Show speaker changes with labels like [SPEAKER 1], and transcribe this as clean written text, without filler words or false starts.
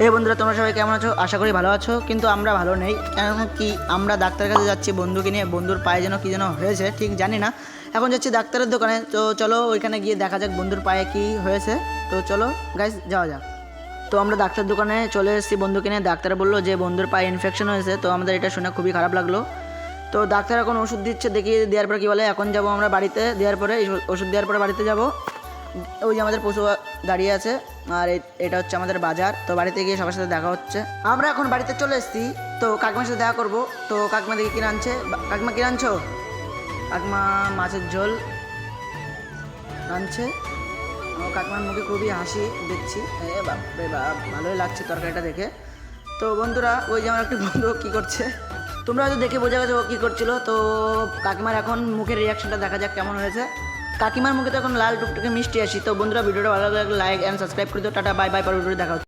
[SPEAKER 1] এই বন্ধুরা, তোমরা সবাই কেমন আছো? আশা করি ভালো আছো, কিন্তু আমরা ভালো নেই। কেন কি আমরা ডাক্তারের কাছে যাচ্ছি বন্ধুকে নিয়ে। বন্ধুর পায়ে যেন কী যেন হয়েছে, ঠিক জানি না। এখন যাচ্ছি ডাক্তারের দোকানে, তো চলো ওইখানে গিয়ে দেখা যাক বন্ধুর পায়ে কি হয়েছে। তো চলো গাইস, যাওয়া যাক। তো আমরা ডাক্তার দোকানে চলে এসেছি বন্ধুকে নিয়ে। ডাক্তার বললো যে বন্ধুর পায়ে ইনফেকশন হয়েছে। তো আমাদের এটা শুনে খুবই খারাপ লাগলো। তো ডাক্তার এখন ওষুধ দিচ্ছে, দেখি দেওয়ার পরে কী বলে। এখন যাব আমরা বাড়িতে, দেওয়ার পরে ওষুধ দেওয়ার পরে বাড়িতে যাব। ওই যে আমাদের পশু দাঁড়িয়ে আছে, আর এটা হচ্ছে আমাদের বাজার। তো বাড়িতে গিয়ে সবার সাথে দেখা হচ্ছে। আমরা এখন বাড়িতে চলে এসেছি, তো কাকিমার সাথে দেখা করবো। তো কাকিমা দেখি কিনে আনছে। কাকিমা কিনে আনছো? কাকিমা মাছের ঝোল আনছে। কাকিমার মুখে খুবই হাসি দেখছি। বাপরে বাপ, ভালোই লাগছে তরকারিটা দেখে। তো বন্ধুরা, ওই যে আমার একটা বন্ধু কী করছে, তোমরা হয়তো দেখে বোঝা গেছো ও কী করছিল। তো কাকিমার এখন মুখের রিয়াকশনটা দেখা যাক কেমন হয়েছে। কাকিমার মুখে তো এখন লাল টুকটুকে মিষ্টি আসি। তো বন্ধুরা, ভিডিওটা ভালো লাগলে লাইক অ্যান্ড সাবস্ক্রাইব করে দিও। টাটা, বাই বাই, পরে ভিডিও দেখা হচ্ছে।